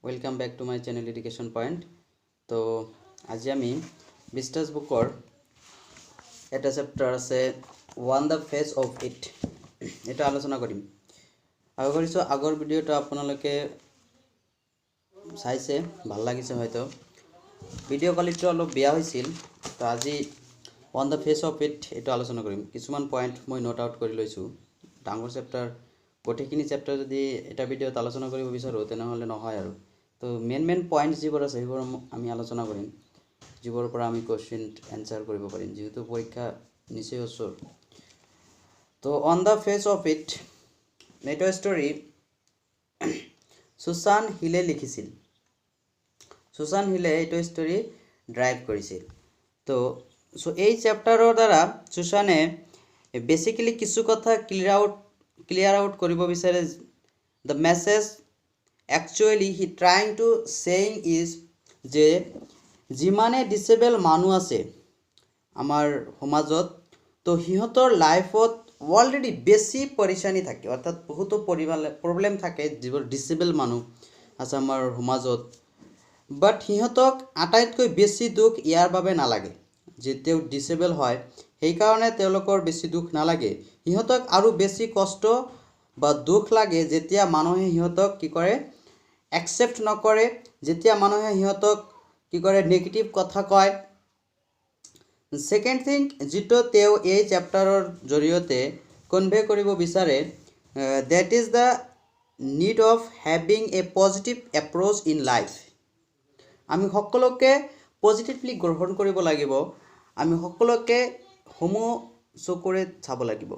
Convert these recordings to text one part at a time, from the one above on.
Welcome back to my channel education point. तो आज आमी बिस्टास बुकर एटा चैप्टार आछे on the face of it एटा आलोचना करिम। आशा करिছো आगर भिडिओटा आपनालोके चाइছে ভাল লাগিছে হয়তো ভিডিও কোৱালিটি অলপ বেয়া হৈছিল। তো আজি on the face of it एटा आलोचना करिम। কিছুমান পয়েন্ট মই নোট আউট কৰি লৈছো। ডাঙৰ চেপ্টাৰ গোটেইখিনি চেপ্টাৰ যদি এটা ভিডিওত আলোচনা কৰিব বিচাৰো তেনেহলে নহয় আৰু। তো মেন পয়েন্ট যিবোৰ আছে সেইবোৰ আমি আলোচনা কৰিম, যিবোৰৰ পৰা আমি কোশ্চেন এনসাৰ কৰিব পাৰিম, যেহেতু পৰীক্ষা নিশ্চয় ওচৰ। তো on the face of it এইটো ষ্টৰী সুসান হিলে লিখিছিল। সুসান হিলে এইটো ষ্টৰী ড্ৰাইভ কৰিছিল। তো এই চেপ্টাৰৰ দ্বাৰা সুসানে বেসিক্যালি কিছু কথা ক্লিয়াৰ আউট কৰিব বিচাৰে। The message actually he trying to saying is যে যিমানে ডিসেবল মানুহ আছে আমাৰ সমাজত, তো সিহঁতৰ লাইফত অলৰেডি বেছি পৰেশানি থাকে, অৰ্থাৎ বহুতো প্ৰবলেম থাকে যিবোৰ ডিসেবল মানুহ আছে আমাৰ সমাজত। বাট সিহঁতক আটাইতকৈ বেছি দুখ ইয়াৰ বাবে নালাগে যে তেওঁ ডিসেবল হয়, সেইকাৰণে তেওঁলোকৰ বেছি দুখ নালাগে। সিহঁতক আৰু বেছি কষ্ট বা দুখ লাগে যেতিয়া মানুহে সিহঁতক কি কৰে একসেপ্ট নকৰে, যেতিয়া মানুহে সিহঁতক কি কৰে নেগেটিভ কথা কয়। সেকেন্ড থিং যেটো তেওঁ এই চেপ্টাৰৰ জৰিয়তে কনভে কৰিব বিচাৰে, that is the need of having a positive approach in life. আমি সকলোকে পজিটিভলি গ্ৰহণ কৰিব লাগিব, আমি সকলোকে সমো চকুৰে চাব লাগিব।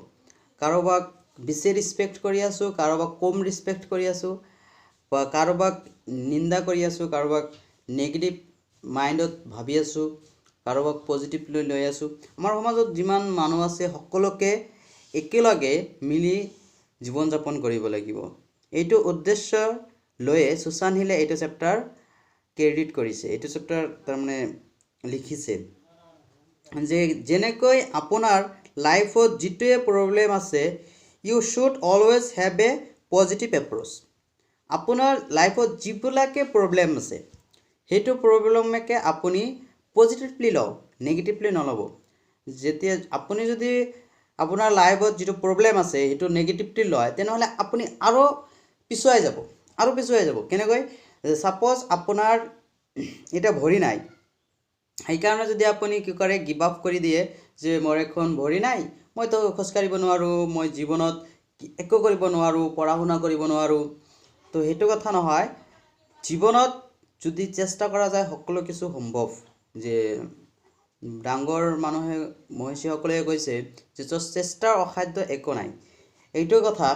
কাৰোবাক বেছি ৰেসপেক্ট কৰি আছো, কাৰোবাক কম ৰেসপেক্ট কৰি আছো, বা কাৰোবাক নিন্দা কৰি আছো, কাৰোবাক নেগেটিভ মাইণ্ডত ভাবি আছো, কাৰোবাক পজিটিভলি লৈ আছো। আমাৰ সমাজত যিমান মানুহ আছে সকলোকে একেলগে মিলি জীৱন যাপন কৰিব লাগিব। এইটো উদ্দেশ্য লৈ সুসান হিলে এইটো চেপ্টাৰ ক্ৰেডিট কৰিছে, এইটো চেপ্টাৰ তাৰমানে লিখিছে যে যেনেকৈ আপোনাৰ লাইফত যিটোৱে প্ৰবলেম আছে, you should always have a positive approach. আপোনাৰ লাইফত যিবিলাকে প্ৰবলেম আছে সেইটো প্ৰবলেমকে আপুনি পজিটিভলি লওক, নেগেটিভলি নল'ব। যেতিয়া আপুনি যদি আপোনাৰ লাইফত যিটো প্ৰবলেম আছে সেইটো নেগেটিভলি লয় তেনেহ'লে আপুনি আৰু পিছুৱাই যাব। কেনেকৈ সাপোজ আপোনাৰ এটা ভৰি নাই, সেইকাৰণে যদি আপুনি কি কৰে গিভ আপ কৰি দিয়ে যে মোৰ এখন ভৰি নাই, মইতো খোজ কাঢ়িব নোৱাৰোঁ, মই জীৱনত একো কৰিব নোৱাৰোঁ, পঢ়া শুনা কৰিব নোৱাৰোঁ। তো সেইটো কথা নহয়, জীৱনত যদি চেষ্টা কৰা যায় সকলো কিছু সম্ভৱ। যে ডাঙৰ মানুহে মহিষীসকলে কৈছে যে চেষ্টাৰ অসাধ্য একো নাই। এইটো কথা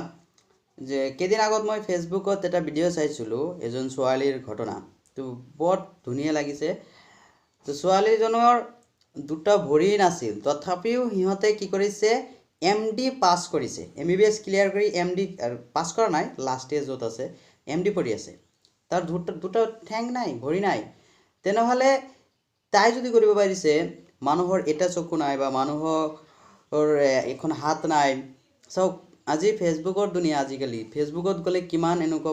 যে কেইদিন আগত মই ফেচবুকত এটা ভিডিঅ' চাইছিলোঁ এজন ছোৱালীৰ ঘটনা, তো বৰ ধুনীয়া লাগিছে। তো ছোৱালীজনৰ দুটা ভৰি নাছিল, তথাপিও সিহঁতে কি কৰিছে MD পাছ কৰিছে, MBBS ক্লিয়াৰ কৰি MD পাছ কৰা নাই, লাষ্ট ষ্টেজত আছে, MD পঢ়ি আছে। তাৰ দুটা ঠেং নাই, ভৰি নাই, তেনেহ'লে তাই যদি কৰিব পাৰিছে, মানুহৰ এটা চকু নাই বা মানুহৰ এখন হাত নাই। চাওক আজি ফেচবুকৰ দুনিয়া, আজিকালি ফেচবুকত গ'লে কিমান এনেকুৱা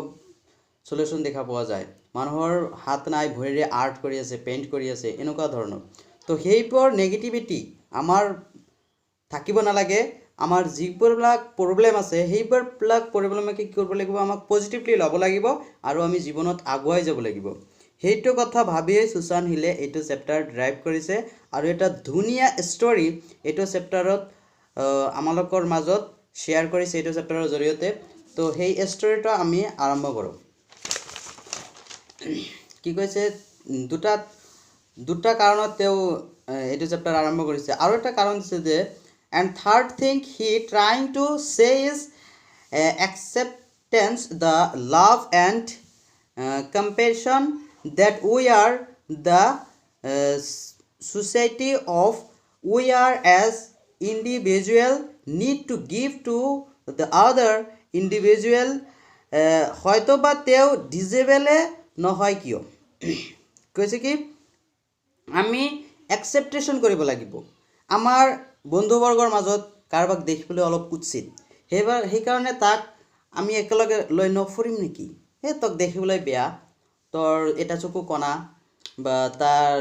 সলিউশন দেখা পোৱা যায়, মানুহৰ হাত নাই, ভৰিৰে আৰ্ট কৰি আছে, পেইণ্ট কৰি আছে, এনেকুৱা ধৰণৰ। তো সেইবোৰ নেগেটিভিটি আমাৰ থাকিব নালাগে। আমাৰ যিবিলাক প্ৰবলেম আছে সেইবিলাক প্ৰবলেমকে কি কৰিব লাগিব, আমাক পজিটিভলি ল'ব লাগিব আৰু আমি জীৱনত আগুৱাই যাব লাগিব। সেইটো কথা ভাবিয়ে সুসান হিলে এইটো চেপ্টাৰ ড্ৰাইভ কৰিছে আৰু এটা ধুনীয়া ষ্টৰী এইটো চেপ্টাৰত আমালোকৰ মাজত শ্বেয়াৰ কৰিছে এইটো চেপ্টাৰৰ জৰিয়তে। তো সেই ষ্টৰীটো আমি আৰম্ভ কৰোঁ। কি কৈছে দুটা কাৰণত তেওঁ এইটো চেপ্টাৰ আৰম্ভ কৰিছে। আৰু এটা কাৰণ দিছে যে and third thing he trying to say is acceptance, the love and compassion that we are the society of we are as individual need to give to the other individual। হয়তো বা তেওঁ ডিজেবলে নহয় কিয় কৈছে কি আমি একসেপ্টেশন কৰিব লাগিব। আমাৰ বন্ধুবৰ্গৰ মাজত কাৰোবাক দেখিবলৈ অলপ কুৎসিত, সেইকাৰণে তাক আমি একেলগে লৈ নফুৰিম নেকি, তক দেখিবলৈ বেয়া, তোৰ এটা চকু কণা বা তাৰ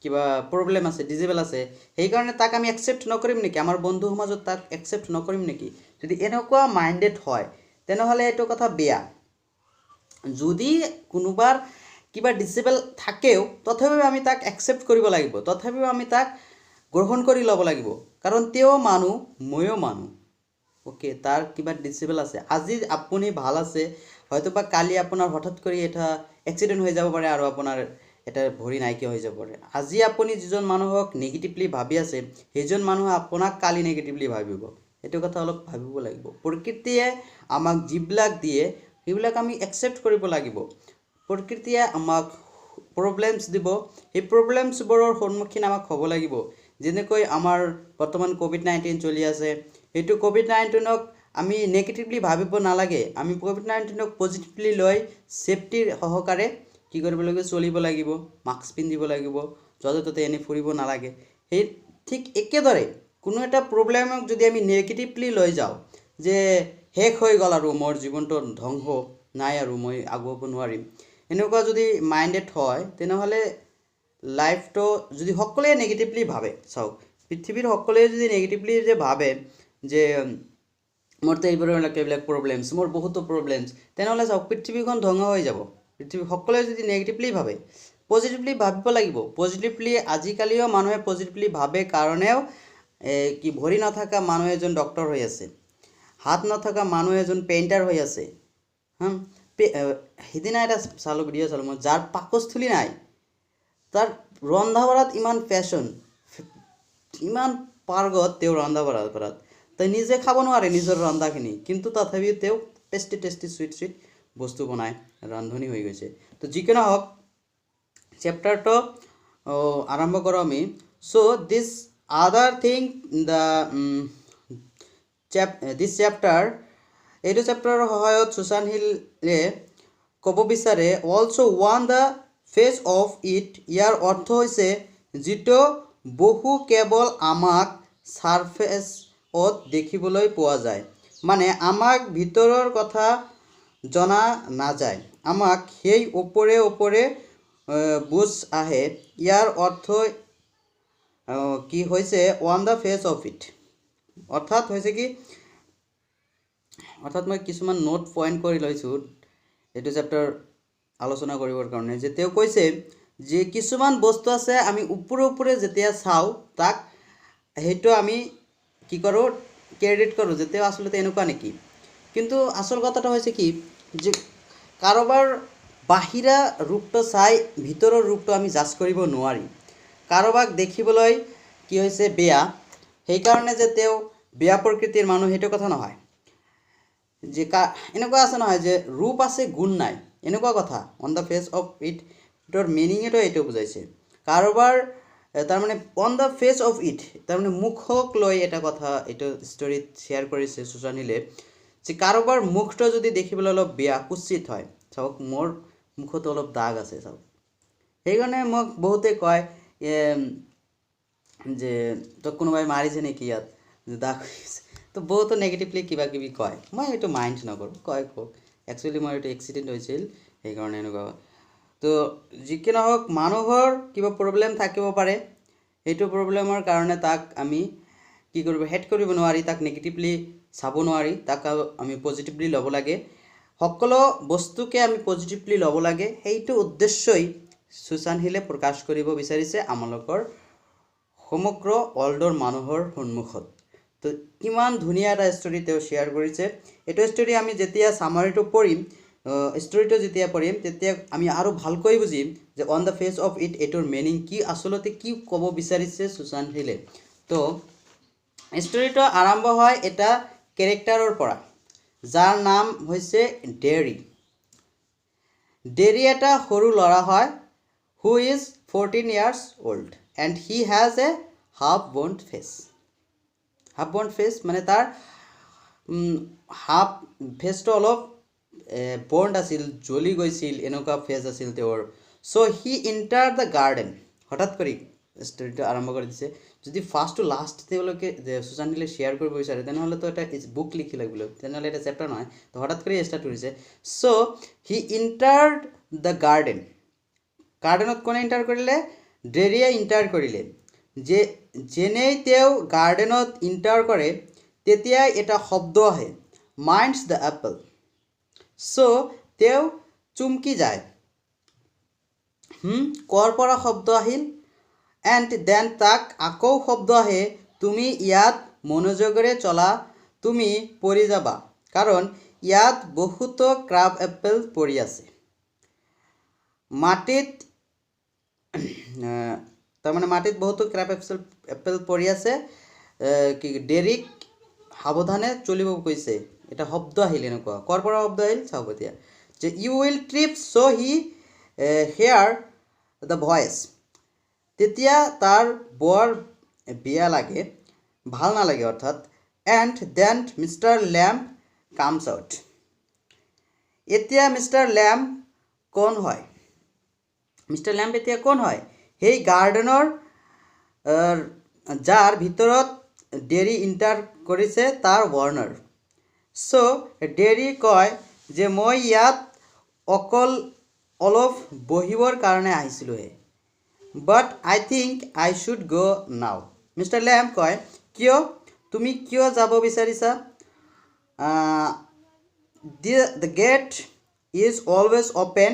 কিবা প্ৰব্লেম আছে, ডিজেবল আছে, সেইকাৰণে তাক আমি একচেপ্ট নকৰিম নেকি? আমাৰ বন্ধু সমাজত তাক একচেপ্ট নকৰিম নেকি? যদি এনেকুৱা মাইণ্ডেড হয় তেনেহ'লে এইটো কথা বেয়া। যদি কোনোবাৰ কিবা ডিচেবল থাকেও তথাপিও আমি তাক একচেপ্ট কৰিব লাগিব, তথাপিও আমি তাক গ্ৰহণ কৰি ল'ব লাগিব, কাৰণ তেওঁ মানুহ, ময়ো মানুহ। ওকে, তাৰ কিবা ডিচেবল আছে, আজি আপুনি ভাল আছে, হয়তো বা কালি আপোনাৰ হঠাৎ কৰি এটা এক্সিডেণ্ট হৈ যাব পাৰে আৰু আপোনাৰ এটা ভৰি নাইকিয়া হৈ যাব পাৰে। আজি আপুনি যিজন মানুহক নেগেটিভলি ভাবি আছে সেইজন মানুহে আপোনাক কালি নেগেটিভলি ভাবিব। এইটো কথা অলপ ভাবিব লাগিব। প্ৰকৃতিয়ে আমাক যিবিলাক দিয়ে সেইবিলাক আমি একচেপ্ট কৰিব লাগিব। প্ৰকৃতিয়ে আমাক প্ৰব্লেমছ দিব, সেই প্ৰব্লেমছবোৰৰ সন্মুখীন আমাক হ'ব লাগিব। যেনেকৈ আমাৰ বৰ্তমান COVID-19 চলি আছে, সেইটো COVID-19ক আমি নেগেটিভলি ভাবিব নালাগে, আমি COVID-19ক পজিটিভলি লৈ ছেফটিৰ সহকাৰে কি কৰিব লাগিব, চলিব লাগিব, মাস্ক পিন্ধিব লাগিব, য'তে ত'তে এনে ফুৰিব নালাগে। সেই ঠিক একেদৰে কোনো এটা প্ৰব্লেমক যদি আমি নেগেটিভলি লৈ যাওঁ যে শেষ হৈ গ'ল আৰু মোৰ জীৱনটো ধ্বংস, নাই আৰু মই আগুৱাব নোৱাৰিম, এনেকুৱা যদি মাইণ্ডেড হয় তেনেহ'লে লাইফটো যদি সকলোৱে নেগেটিভলি ভাবে, চাওক পৃথিৱীৰ সকলোৱে যদি নেগেটিভলি যে ভাবে যে মোৰতো এইবিলাক প্ৰব্লেমছ, মোৰ বহুতো প্ৰব্লেমছ, তেনেহ'লে চাওক পৃথিৱীখন ধ্বংস হৈ যাব। পৃথিৱী সকলোৱে যদি নেগেটিভলি ভাবে, পজিটিভলি ভাবিব লাগিব। পজিটিভলি আজিকালিও মানুহে পজিটিভলি ভাবে কাৰণেও কি ভৰি নথকা মানুহ এজন ডক্টৰ হৈ আছে, হাত নথকা মানুহ এজন পেইণ্টাৰ হৈ আছে। সিদিনা এটা চালোঁ, ভিডিঅ' চালোঁ মই, যাৰ পাকস্থলী নাই, তাৰ ৰন্ধা বঢ়াত ইমান পেশ্যন, ইমান পাৰ্গত তেওঁ ৰন্ধা বঢ়া কৰাত, তাই নিজে খাব নোৱাৰে নিজৰ ৰন্ধাখিনি, কিন্তু তথাপিও তেওঁ টেষ্টি চুইট বস্তু বনাই ৰান্ধনি হৈ গৈছে। তো যিকি নহওক চেপ্টাৰটো আৰম্ভ কৰোঁ আমি। চ' দিছ আদাৰ থিং দিছ চেপ্টাৰ, এইটো চেপ্টাৰৰ সহায়ত সুশান্ত হিলে ক'ব বিচাৰে also' on the face of it. ইয়াৰ অৰ্থ হৈছে যিটো বহু কেৱল আমাক ছাৰফেচত দেখিবলৈ পোৱা যায়, মানে আমাক ভিতৰৰ কথা জনা নাযায়, আমাক সেই ওপৰে বুজ আহে। ইয়াৰ অৰ্থ কি হৈছে on the face of it, অৰ্থাৎ হৈছে কি, অৰ্থাৎ মই কিছুমান নোট পইণ্ট কৰি লৈছোঁ এইটো চেপ্টাৰ আলোচনা কৰিবৰ কাৰণে, যে তেওঁ কৈছে যে কিছুমান বস্তু আছে আমি ওপৰে যেতিয়া চাওঁ তাক সেইটো আমি কি কৰোঁ, ক্ৰেডিট কৰোঁ যে তেওঁ আচলতে এনেকুৱা নেকি। কিন্তু আচল কথাটো হৈছে কি, যে কাৰোবাৰ বাহিৰা ৰূপটো চাই ভিতৰৰ ৰূপটো আমি জাজ কৰিব নোৱাৰি। কাৰোবাক দেখিবলৈ কি হৈছে বেয়া, সেইকাৰণে যে তেওঁ বেয়া প্ৰকৃতিৰ মানুহ সেইটো কথা নহয়। যে এনেকুৱা আছে নহয় যে ৰূপ আছে গুণ নাই, এনেকুৱা কথা। On the face of it, ইটৰ মিনিংটো এইটো বুজাইছে। কাৰোবাৰ তাৰমানে on the face of it তাৰমানে মুখক লৈ এটা কথা এইটো ষ্টৰিত শ্বেয়াৰ কৰিছে সুশান্ত হিলে, যে কাৰোবাৰ মুখটো যদি দেখিবলৈ অলপ বেয়া কুৎসিত হয়, চাওক মোৰ মুখত অলপ দাগ আছে চাওক, সেইকাৰণে মোক বহুতে কয় যে তোক কোনোবাই মাৰিছে নেকি ইয়াত দাগ হৈছে, তো বহুতো নেগেটিভলি কিবা কিবি কয়, মই এইটো মাইণ্ড নকৰোঁ, কওক। একচুৱেলি মোৰ এইটো এক্সিডেণ্ট হৈছিল সেইকাৰণে এনেকুৱা। তো যিকি নহওক মানুহৰ কিবা প্ৰব্লেম থাকিব পাৰে, সেইটো প্ৰব্লেমৰ কাৰণে তাক আমি কি কৰিব, হেড কৰিব নোৱাৰি, তাক নেগেটিভলি চাব নোৱাৰি, তাক আমি পজিটিভলি ল'ব লাগে। সকলো বস্তুকে আমি পজিটিভলি ল'ব লাগে, সেইটো উদ্দেশ্যই সুশান্ত হিলে প্ৰকাশ কৰিব বিচাৰিছে আমালোকৰ সমগ্ৰ ৱৰ্ল্ডৰ মানুহৰ সন্মুখত। তো কিমান ধুনীয়া এটা ষ্টৰি তেওঁ শ্বেয়াৰ কৰিছে। এইটো ষ্টৰি আমি যেতিয়া ছামাৰীটো পঢ়িম, ষ্টৰিটো যেতিয়া পঢ়িম তেতিয়া আমি আৰু ভালকৈ বুজিম যে on the face of it এইটোৰ মিনিং কি, আচলতে কি ক'ব বিচাৰিছে সুশান্ত হিলে। তো ষ্টৰিটো আৰম্ভ হয় এটা কেৰেক্টাৰৰ পৰা, যাৰ নাম হৈছে ডেৰী। ডেৰী এটা সৰু ল'ৰা হয়, who is 14 years old and he has a half burnt face. Half বৰ্ণ ফেচ মানে তাৰ হাফ ফেচটো অলপ বৰ্ণ আছিল, জ্বলি গৈছিল, এনেকুৱা ফেচ আছিল তেওঁৰ। চ' হি এণ্টাৰ দ্য গাৰ্ডেন, হঠাৎ কৰি ষ্টৰিটো আৰম্ভ কৰি দিছে যদি ফাৰ্ষ্ট টু লাষ্ট তেওঁলোকে সুশান্ত নিলে শ্বেয়াৰ কৰিব বিচাৰে তেনেহ'লে তো এটা বুক লিখি লাগিব তেনেহ'লে এটা চেপ্টাৰ নহয় তো হঠাৎ কৰি ষ্টাৰ্ট কৰিছে চ' হি ইণ্টাৰ্ড দ্য গাৰ্ডেনত কোনে ইণ্টাৰ কৰিলে ডেৰিয়ে ইণ্টাৰ কৰিলে যেনেই তেওঁ গাৰ্ডেনত ইণ্টাৰ কৰে তেতিয়াই এটা শব্দ আহে মাইণ্ডছ দ্য এপল চ' তেওঁ চুমকি যায় কৰ পৰা শব্দ আহিল এণ্ড দেন তাক আকৌ শব্দ আহে তুমি ইয়াত মনোযোগেৰে চলা তুমি পৰি যাবা কাৰণ ইয়াত বহুতো ক্ৰাব এপল পৰি আছে মাটিত তাৰমানে মাটিত বহুতো ক্ৰাব এপল পৰি আছে কি ডেৰিক সাৱধানে চলিব কৈছে এটা শব্দ আহিল এনেকুৱা কৰ পৰা শব্দ আহিল চাব এতিয়া যে you will trip so' he hear the voice তেতিয়া তাৰ বৰ বেয়া লাগে ভাল নালাগে অৰ্থাৎ and then mister Lamp comes out এতিয়া মিষ্টাৰ লেম্প কোন হয় মিষ্টাৰ লেম্প এতিয়া কোন হয় সেই গাৰ্ডেনৰ যাৰ ভিতৰত ডেৰি ইণ্টাৰ কৰিছে তাৰ ৱাৰ্ণাৰ চ' ডেৰি কয় যে মই ইয়াত অকল অলপ বহিবৰ কাৰণে আহিছিলোঁহে বাট আই থিংক আই শুড গ' নাও মিষ্টাৰ লেম্প কয় কিয় তুমি কিয় যাব বিচাৰিছা the gate is always open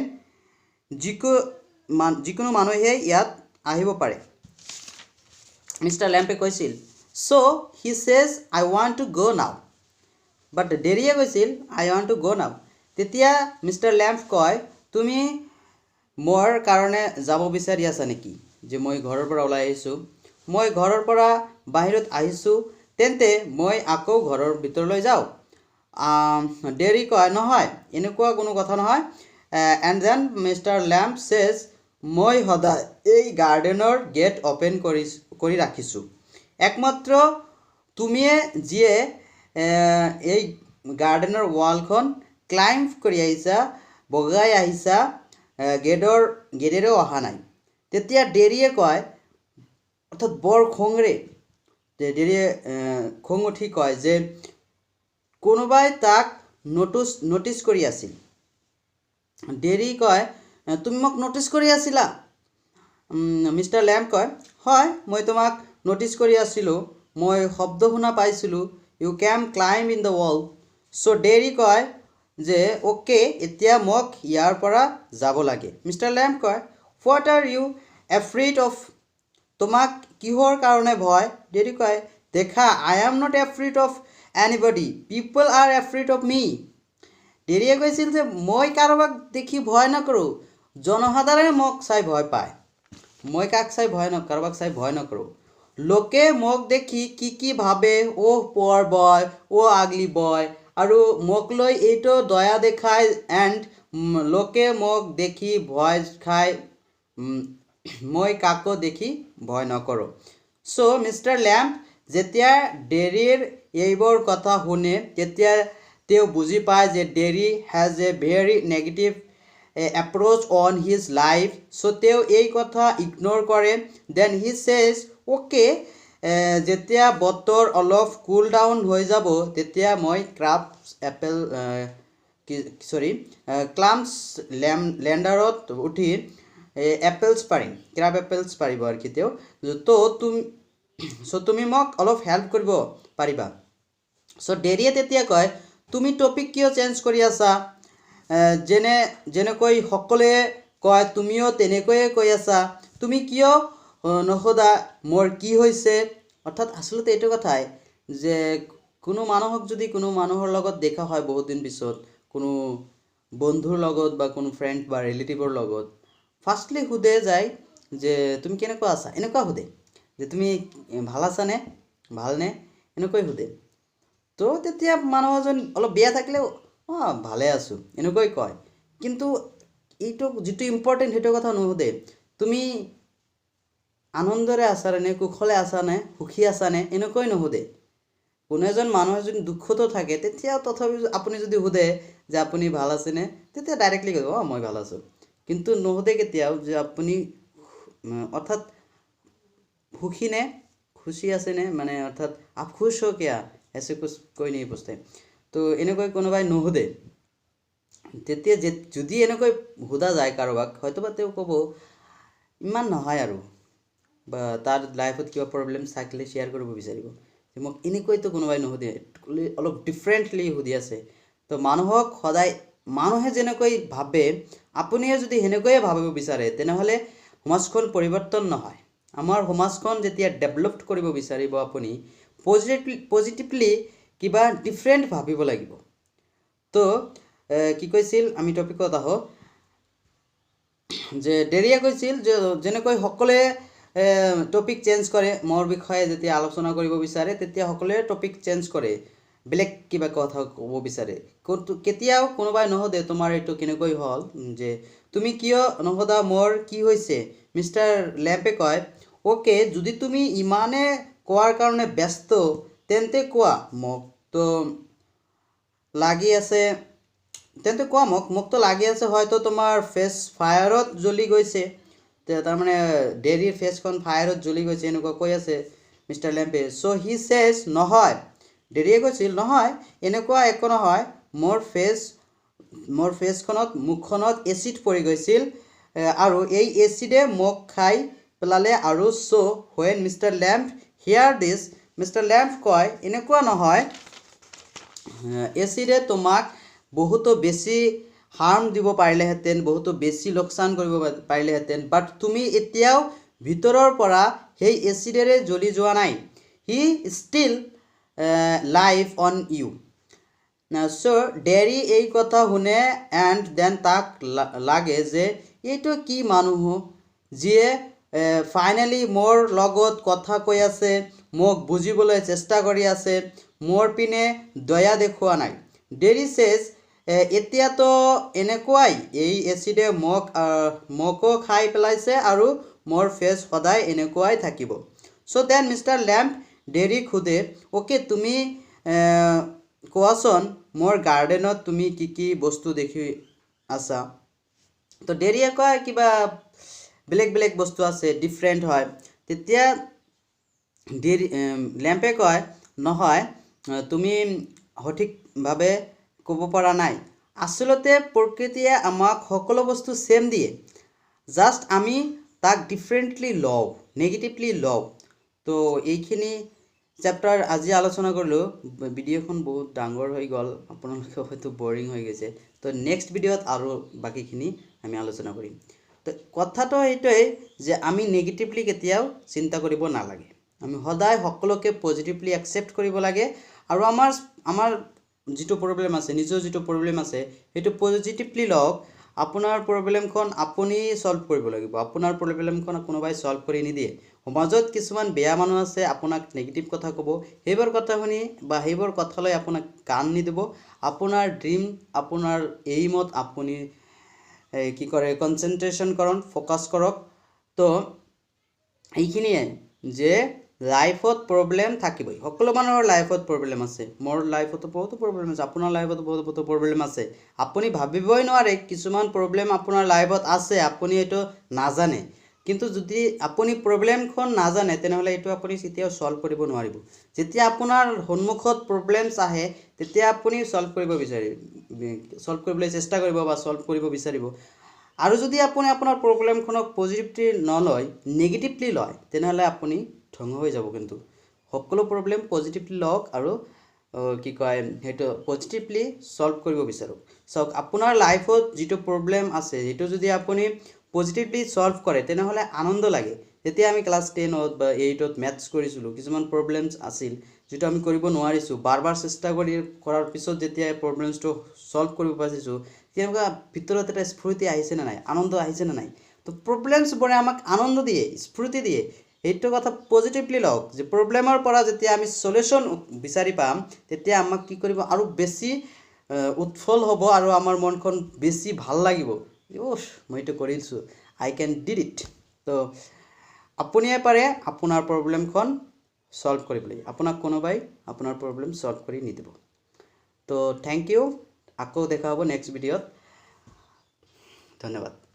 যিকোনো মানুহে ইয়াত আহিব পাৰে মিষ্টাৰ লেম্পে কৈছিল চ' হি চেজ আই ৱান্ট টু গ' নাও বাট ডেৰিয়ে কৈছিল আই ৱান্ট টু গ' নাও তেতিয়া মিষ্টাৰ লেম্প কয় তুমি মোৰ কাৰণে যাব বিচাৰি আছা নেকি যে মই ঘৰৰ পৰা ওলাই আহিছোঁ মই ঘৰৰ পৰা বাহিৰত আহিছোঁ তেন্তে মই আকৌ ঘৰৰ ভিতৰলৈ যাওঁ ডেৰি কয় নহয় এনেকুৱা কোনো কথা নহয় এণ্ড দেন মিষ্টাৰ লেম্প চেজ মই সদায় এই গাৰ্ডেনৰ গেট অ'পেন কৰি ৰাখিছোঁ একমাত্ৰ তুমিয়ে যিয়ে এই গাৰ্ডেনৰ ৱালখন ক্লাইম্ব কৰি আহিছা বগাই আহিছা গেটেৰেও অহা নাই তেতিয়া ডেৰিয়ে কয় অৰ্থাৎ বৰ খঙেৰে ডেৰিয়ে খং উঠি কয় যে কোনোবাই তাক ন'টিছ কৰি আছিল ডেৰি কয় তুমি মোক ন'টিছ কৰি আছিলা মিষ্টাৰ লেম্প কয় হয় মই তোমাক ন'টিছ কৰি আছিলোঁ মই শব্দ শুনা পাইছিলোঁ you can climb in the wall so' Derry কয় যে অ'কে এতিয়া মোক ইয়াৰ পৰা যাব লাগে মিষ্টাৰ লেম্প কয় what are you afraid of তোমাক কিহৰ কাৰণে ভয় ডেৰি কয় দেখা I am not afraid of anybody people are afraid of me ডেৰিয়ে কৈছিল যে মই কাৰোবাক দেখি ভয় নকৰোঁ জনসাধাৰণে মোক চাই ভয় পায় মই কাক চাই কাৰোবাক চাই ভয় নকৰোঁ লোকে মোক দেখি কি ভাবে অ' পুৱাৰ বয় অ' আগলি বয় আৰু মোক লৈ এইটো দয়া দেখায় এণ্ড লোকে মোক দেখি ভয় খায় মই কাকো দেখি ভয় নকৰোঁ চ' মিষ্টাৰ লেম্প যেতিয়া ডেৰিৰ এইবোৰ কথা শুনে তেতিয়া তেওঁ বুজি পায় যে dairy has a very negative approach on his life চ' তেওঁ এই কথা ইগন'ৰ কৰে দেন হি চেজ অ'কে যেতিয়া বতৰ অলপ কুল ডাউন হৈ যাব তেতিয়া মই ক্লাম্ছ লেণ্ডাৰত উঠি এপেলছ পাৰিম ক্ৰাব এপেলছ পাৰিব আৰু কি তেওঁ চ' তুমি মোক অলপ হেল্প কৰিব পাৰিবা চ' ডেৰিয়ে তেতিয়া কয় তুমি টপিক কিয় চেঞ্জ কৰি আছা যেনেকৈ সকলোৱে কয় তুমিও তেনেকৈয়ে কৈ আছা তুমি কিয় নসোধা মোৰ কি হৈছে অৰ্থাৎ আচলতে এইটো কথাই যে কোনো মানুহক যদি কোনো মানুহৰ লগত দেখা হয় বহুত দিন পিছত কোনো বন্ধুৰ লগত বা কোনো ফ্ৰেণ্ড বা ৰিলেটিভৰ লগত ফাৰ্ষ্টলি সোধে যায় যে তুমি কেনেকুৱা আছা এনেকুৱা সোধে যে তুমি ভাল আছানে ভালনে এনেকৈ সোধে তো তেতিয়া মানুহ এজন অলপ বেয়া থাকিলেও ভালে আছোঁ এনেকৈ কয় কিন্তু এইটো যিটো ইম্পৰ্টেণ্ট সেইটো কথা নুসুধে তুমি আনন্দৰে আছানে কুশলে আছানে সুখী আছানে এনেকৈ নুসুধে কোনো এজন মানুহ যদি দুখতো থাকে তেতিয়া তথাপিও আপুনি যদি সোধে যে আপুনি ভাল আছেনে তেতিয়া ডাইৰেক্টলি ক'ব মই ভাল আছোঁ কিন্তু নুসুধে কেতিয়াও যে আপুনি অৰ্থাৎ সুখী নে খুশি আছে নে মানে অৰ্থাৎ আপ খুশ हो क्या ऐसे कुछ कोई नहीं पूछते তো এনেকৈ কোনোবাই নুসুধে তেতিয়া যদি এনেকৈ সোধা যায় কাৰোবাক হয়তোবা তেওঁ ক'ব ইমান নহয় আৰু বা তাৰ লাইফত কিবা প্ৰব্লেম থাকিলে শ্বেয়াৰ কৰিব বিচাৰিব যে মোক এনেকৈতো কোনোবাই নুসুধে অলপ ডিফাৰেণ্টলি সুধি আছে তো মানুহক সদায় মানুহে যেনেকৈ ভাবে আপুনিয়ে যদি সেনেকৈয়ে ভাবিব বিচাৰে তেনেহ'লে সমাজখন পৰিৱৰ্তন নহয় আমাৰ সমাজখন যেতিয়া ডেভেলপড কৰিব বিচাৰিব আপুনি পজিটিভলি কিবা ডিফাৰেণ্ট ভাবিব লাগিব তো কি কৈছিল আমি টপিকত আহো যে ডেৰিয়ে কৈছিল যে যেনেকৈ সকলোৱে টপিক চেঞ্জ কৰে মোৰ বিষয়ে যেতিয়া আলোচনা কৰিব বিচাৰে তেতিয়া সকলোৱে টপিক চেঞ্জ কৰে বেলেগ কিবা কথা ক'ব বিচাৰে কেতিয়াও কোনোবাই নুসুধে তোমাৰ এইটো কেনেকৈ হ'ল যে তুমি কিয় নুসুধা মোৰ কি হৈছে মিষ্টাৰ লেম্পে কয় ওকে যদি তুমি ইমানে কোৱাৰ কাৰণে ব্যস্ত তেন্তে কোৱা মোক তো লাগি আছে তেন্তে কোৱা মোক তো লাগি আছে হয়তো তোমাৰ ফেচ ফায়াৰত জ্বলি গৈছে তাৰমানে ডেৰিৰ ফেচখন ফায়াৰত জ্বলি গৈছে এনেকুৱা কৈ আছে মিষ্টাৰ লেম্পে চ' হি চেজ নহয় ডেৰিয়ে কৈছিল নহয় এনেকুৱা একো নহয় মোৰ ফেচখনত মুখখনত এচিড পৰি গৈছিল আৰু এই এচিডে মোক খাই পেলালে আৰু so' when mister Lamp hear this mister Lamp কয় এনেকুৱা নহয় এচিডে তোমাক বহুতো বেছি হাৰ্ম দিব পাৰিলেহেঁতেন বহুতো বেছি লোকচান কৰিব পাৰিলেহেঁতেন বাট তুমি এতিয়াও ভিতৰৰ পৰা সেই এচিডেৰে জ্বলি যোৱা নাই he still life on you so' Derry এই কথা শুনে এণ্ড দেন তাক লাগে যে এইটো কি মানুহ যিয়ে ফাইনেলি মোৰ লগত কথা কৈ আছে মোক বুজিবলৈ চেষ্টা কৰি আছে মোৰ পিনে দয়া দেখুওৱা নাই ডেৰি চেজ এতিয়াতো এনেকুৱাই এই এচিডে মোকো খাই পেলাইছে আৰু মোৰ ফেচ সদায় এনেকুৱাই থাকিব চ' দেন মিষ্টাৰ লেম্প ডেৰিক সোধে অ'কে তুমি কোৱাচোন মোৰ গাৰ্ডেনত তুমি কি বস্তু দেখি আছা তো ডেৰিয়ে কয় কিবা বেলেগ বস্তু আছে ডিফাৰেণ্ট হয় তেতিয়া লেম্পে কয় নহয় তুমি সঠিকভাৱে ক'ব পৰা নাই আচলতে প্ৰকৃতিয়ে আমাক সকলো বস্তু ছেম দিয়ে জাষ্ট আমি তাক ডিফাৰেণ্টলি লওঁ নেগেটিভলি লওঁ তো এইখিনি চেপ্টাৰ আজি আলোচনা কৰিলোঁ ভিডিঅ'খন বহুত ডাঙৰ হৈ গ'ল আপোনালোকে হয়তো বৰিং হৈ গৈছে তো নেক্সট ভিডিঅ'ত আৰু বাকীখিনি আমি আলোচনা কৰিম তো কথাটো এইটোৱেই যে আমি নেগেটিভলি কেতিয়াও চিন্তা কৰিব নালাগে আমি সদায় সকলোকে পজিটিভলি একচেপ্ট কৰিব লাগে আৰু আমাৰ যিটো প্ৰব্লেম আছে নিজৰ যিটো প্ৰব্লেম আছে সেইটো পজিটিভলি লওক আপোনাৰ প্ৰব্লেমখন আপুনি সলভ কৰিব লাগিব আপোনাৰ প্ৰব্লেমখন কোনোবাই সলভ কৰি নিদিয়ে সমাজত কিছুমান বেয়া মানুহ আছে আপোনাক নেগেটিভ কথা ক'ব সেইবোৰ কথা শুনি বা সেইবোৰ কথালৈ আপোনাক কাণ নিদিব আপোনাৰ ড্ৰিম আপোনাৰ এইমত আপুনি কি কৰে কনচেন্ট্ৰেশ্যন কৰক ফ'কাছ কৰক তো এইখিনিয়ে যে লাইফত প্ৰব্লেম থাকিবই সকলো মানুহৰ লাইফত প্ৰব্লেম আছে মোৰ লাইফতো বহুতো প্ৰব্লেম আছে আপোনাৰ লাইফতো বহুতো প্ৰব্লেম আছে আপুনি ভাবিবই নোৱাৰে কিছুমান প্ৰব্লেম আপোনাৰ লাইফত আছে আপুনি এইটো নাজানে কিন্তু যদি আপুনি প্ৰব্লেমখন নাজানে তেনেহ'লে এইটো আপুনি কেতিয়াও সলভ কৰিব নোৱাৰিব যেতিয়া আপোনাৰ সন্মুখত প্ৰব্লেমছ আহে তেতিয়া আপুনি সলভ কৰিবলৈ চেষ্টা কৰিব বা সলভ কৰিব বিচাৰিব আৰু যদি আপুনি আপোনাৰ প্ৰব্লেমখনক পজিটিভলি নলয় নেগেটিভলি লয় তেনেহ'লে আপুনি ধ্বংস হৈ যাব কিন্তু সকলো প্ৰব্লেম পজিটিভলি লওক আৰু কি কয় সেইটো পজিটিভলি সলভ কৰিব বিচাৰক চাওক আপোনাৰ লাইফত যিটো প্ৰব্লেম আছে সেইটো যদি আপুনি পজিটিভলি সলভ কৰে তেনেহ'লে আনন্দ লাগে যেতিয়া আমি ক্লাছ 10ত বা 8ত মেথছ কৰিছিলোঁ কিছুমান প্ৰব্লেমছ আছিল যেটো আমি কৰিব নোৱাৰিছোঁ বাৰ চেষ্টা কৰাৰ পিছত যেতিয়া প্ৰব্লেমছটো সলভ কৰিব পাৰিছোঁ তেনেকুৱা ভিতৰত এটা স্ফূৰ্তি আহিছে না নাই আনন্দ আহিছে না নাই তো প্ৰব্লেমছবোৰে আমাক আনন্দ দিয়ে স্ফূৰ্তি দিয়ে এইটো কথা পজিটিভলি লওক যে প্ৰব্লেমৰ পৰা যেতিয়া আমি সলিউশন বিচাৰি পাম তেতিয়া আমাক কি কৰিব আৰু বেছি উৎফল হ'ব আৰু আমাৰ মনখন বেছি ভাল লাগিব মই এইটো কৰিছোঁ আই ক্যান ডিড ইট তো আপুনিয়ে পাৰে আপোনাৰ প্ৰব্লেমখন সলভ কৰিবলৈ আপোনাক কোনোবাই আপোনাৰ প্ৰব্লেম সলভ কৰি নিদিব তো থ্যাংক ইউ আকৌ দেখা হ'ব নেক্সট ভিডিঅ'ত ধন্যবাদ